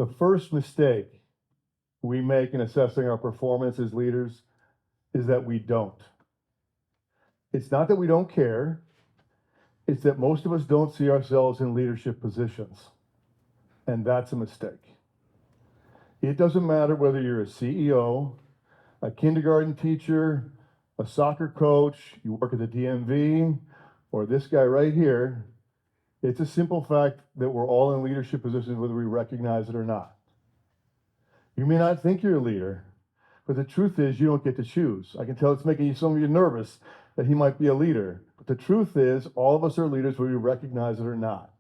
The first mistake we make in assessing our performance as leaders is that we don't. It's not that we don't care, it's that most of us don't see ourselves in leadership positions. And that's a mistake. It doesn't matter whether you're a CEO, a kindergarten teacher, a soccer coach, you work at the DMV, or this guy right here. It's a simple fact that we're all in leadership positions whether we recognize it or not. You may not think you're a leader, but the truth is you don't get to choose. I can tell it's making some of you nervous that he might be a leader. But the truth is all of us are leaders whether we recognize it or not.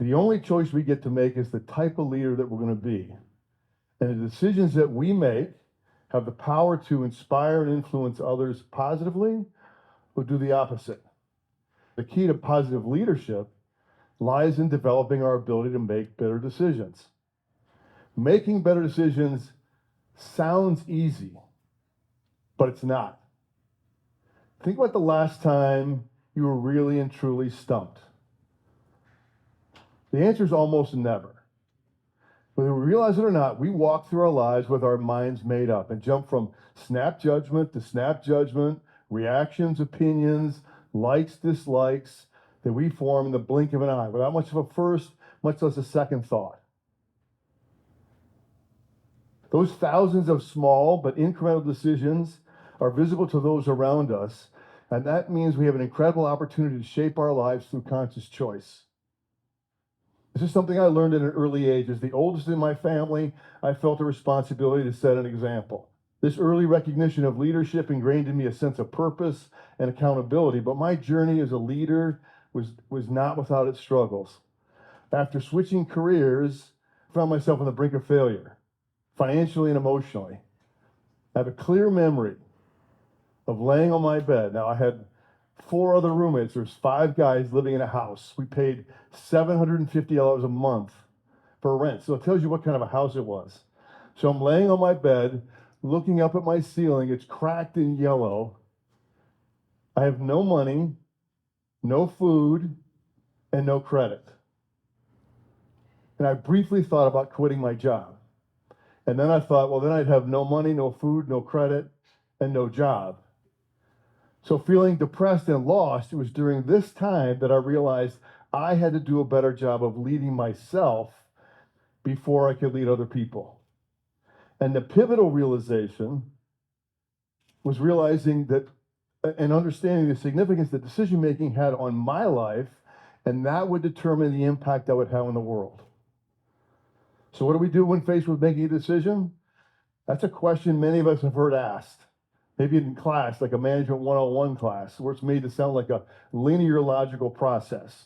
The only choice we get to make is the type of leader that we're going to be. And the decisions that we make have the power to inspire and influence others positively or do the opposite. The key to positive leadership lies in developing our ability to make better decisions. Making better decisions sounds easy, but it's not. Think about the last time you were really and truly stumped. The answer is almost never. Whether we realize it or not, we walk through our lives with our minds made up and jump from snap judgment to snap judgment, reactions, opinions, likes, dislikes that we form in the blink of an eye without much of a first, much less a second thought. Those thousands of small but incremental decisions are visible to those around us, and that means we have an incredible opportunity to shape our lives through conscious choice. This is something I learned at an early age. As the oldest in my family, I felt a responsibility to set an example. This early recognition of leadership ingrained in me a sense of purpose and accountability, but my journey as a leader was not without its struggles. After switching careers, I found myself on the brink of failure, financially and emotionally. I have a clear memory of laying on my bed. Now, I had 4 other roommates. There's 5 guys living in a house. We paid $750 a month for rent. So it tells you what kind of a house it was. So I'm laying on my bed, looking up at my ceiling. It's cracked and yellow. I have no money, no food, and no credit. And I briefly thought about quitting my job. And then I thought, well, then I'd have no money, no food, no credit, and no job. So feeling depressed and lost, it was during this time that I realized I had to do a better job of leading myself before I could lead other people. And the pivotal realization was realizing that and understanding the significance that decision-making had on my life, and that would determine the impact I would have in the world. So what do we do when faced with making a decision? That's a question many of us have heard asked. Maybe in class, like a Management 101 class, where it's made to sound like a linear logical process.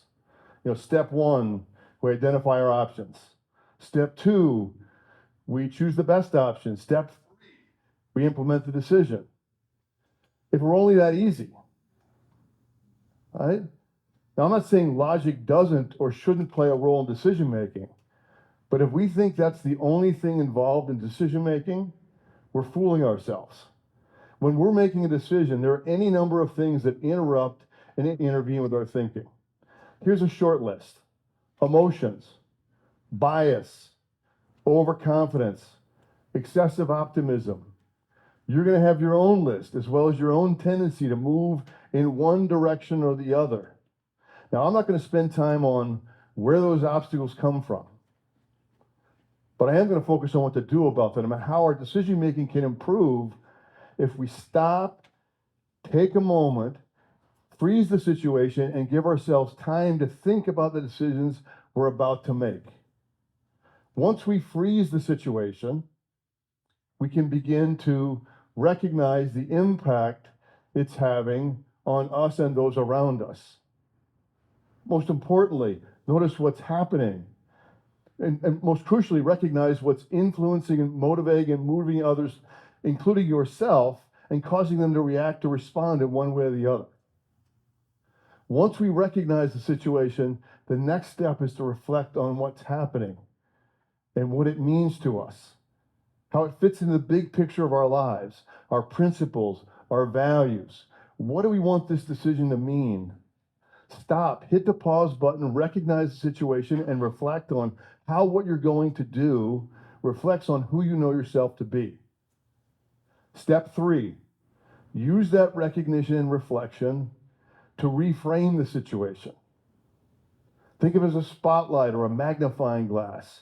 Step 1, we identify our options. Step 2, we choose the best option. Step 3, we implement the decision. If we're only that easy, right? Now, I'm not saying logic doesn't or shouldn't play a role in decision making, but if we think that's the only thing involved in decision making, we're fooling ourselves. When we're making a decision, there are any number of things that interrupt and intervene with our thinking. Here's a short list: emotions, bias, overconfidence, excessive optimism. You're going to have your own list as well as your own tendency to move in one direction or the other. Now, I'm not going to spend time on where those obstacles come from, but I am going to focus on what to do about them and how our decision making can improve if we stop, take a moment, freeze the situation, and give ourselves time to think about the decisions we're about to make. Once we freeze the situation, we can begin to recognize the impact it's having on us and those around us. Most importantly, notice what's happening. And most crucially, recognize what's influencing and motivating and moving others, including yourself, and causing them to react or respond in one way or the other. Once we recognize the situation, the next step is to reflect on what's happening and what it means to us, how it fits into the big picture of our lives, our principles, our values. What do we want this decision to mean? Stop, hit the pause button, recognize the situation, and reflect on how what you're going to do reflects on who you know yourself to be. Step 3, use that recognition and reflection to reframe the situation. Think of it as a spotlight or a magnifying glass.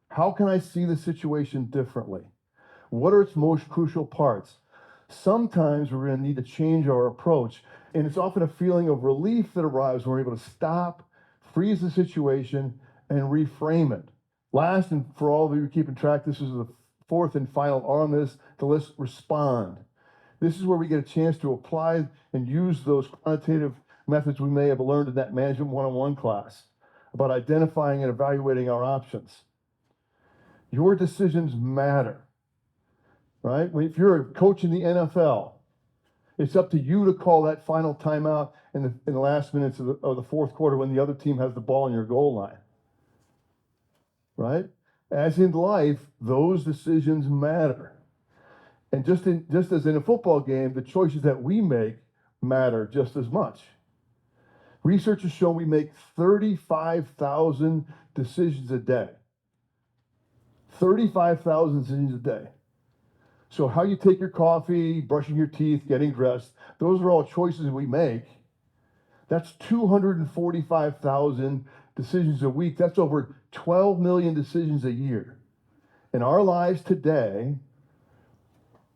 How can I see the situation differently? What are its most crucial parts? Sometimes we're going to need to change our approach, and it's often a feeling of relief that arrives when we're able to stop, freeze the situation, and reframe it. Last, and for all of you keeping track, this is the fourth and final R on this, let's respond. This is where we get a chance to apply and use those quantitative methods we may have learned in that Management 101 class about identifying and evaluating our options. Your decisions matter, right? If you're a coach in the NFL, it's up to you to call that final timeout in the last minutes of the fourth quarter when the other team has the ball on your goal line, right? As in life, those decisions matter. And just as in a football game, the choices that we make matter just as much. Research has shown we make 35,000 decisions a day. 35,000 decisions a day. So how you take your coffee, brushing your teeth, getting dressed, those are all choices we make. That's 245,000 decisions a week. That's over 12 million decisions a year. And our lives today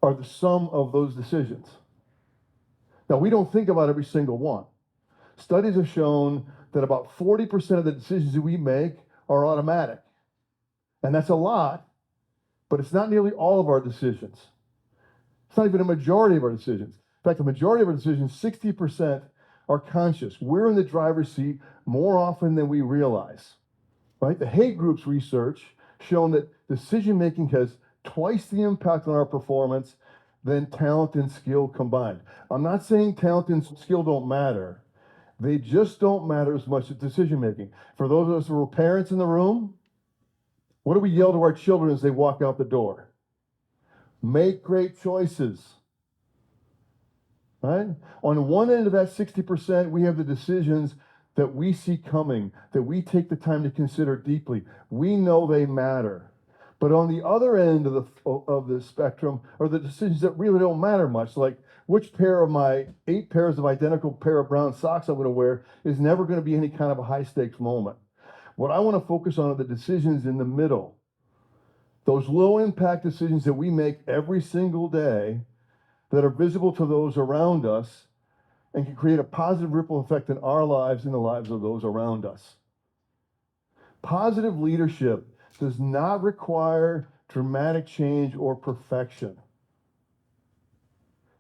are the sum of those decisions. Now, we don't think about every single one. Studies have shown that about 40% of the decisions that we make are automatic. And that's a lot, but it's not nearly all of our decisions. It's not even a majority of our decisions. In fact, the majority of our decisions, 60%, are conscious. We're in the driver's seat more often than we realize. Right? The Hague Group's research shown that decision-making has twice the impact on our performance than talent and skill combined. I'm not saying talent and skill don't matter. They just don't matter as much as decision-making. For those of us who are parents in the room, what do we yell to our children as they walk out the door? Make great choices. Right? On one end of that 60%, we have the decisions that we see coming, that we take the time to consider deeply. We know they matter. But on the other end of the spectrum are the decisions that really don't matter much, like which pair of my 8 pairs of identical pair of brown socks I'm going to wear is never going to be any kind of a high-stakes moment. What I want to focus on are the decisions in the middle. Those low-impact decisions that we make every single day that are visible to those around us and can create a positive ripple effect in our lives and the lives of those around us. Positive leadership does not require dramatic change or perfection.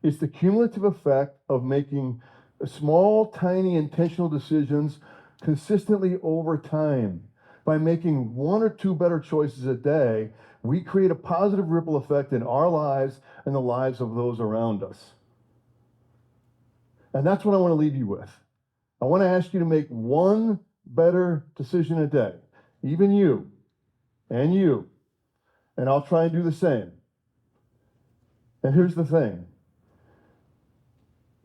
It's the cumulative effect of making small, tiny, intentional decisions consistently over time. By making 1 or 2 better choices a day, we create a positive ripple effect in our lives and the lives of those around us. And that's what I want to leave you with. I want to ask you to make 1 better decision a day, even you and you, and I'll try and do the same. And here's the thing.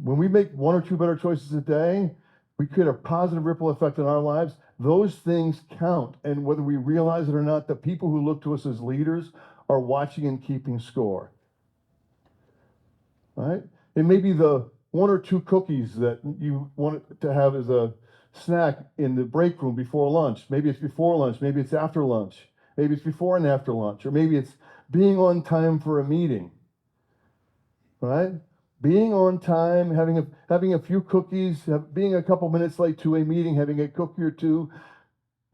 When we make 1 or 2 better choices a day, we create a positive ripple effect in our lives. Those things count. And whether we realize it or not, the people who look to us as leaders are watching and keeping score. Right? It may be the 1 or 2 cookies that you want to have as a snack in the break room before lunch. Maybe it's before lunch. Maybe it's after lunch. Maybe it's before and after lunch. Or maybe it's being on time for a meeting. Right? Being on time, having a few cookies, being a couple minutes late to a meeting, having a cookie or 2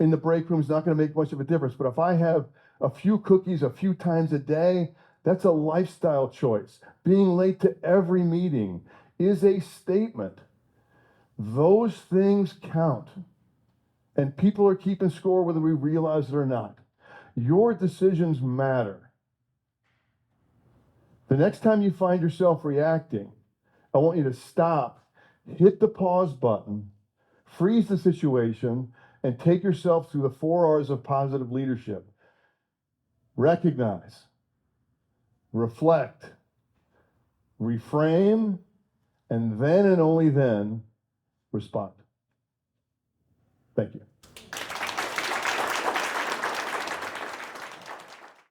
in the break room is not going to make much of a difference. But if I have a few cookies a few times a day, that's a lifestyle choice. Being late to every meeting is a statement. Those things count. And people are keeping score whether we realize it or not. Your decisions matter. The next time you find yourself reacting, I want you to stop, hit the pause button, freeze the situation, and take yourself through the 4 R's of positive leadership. Recognize, reflect, reframe, and then and only then respond. Thank you.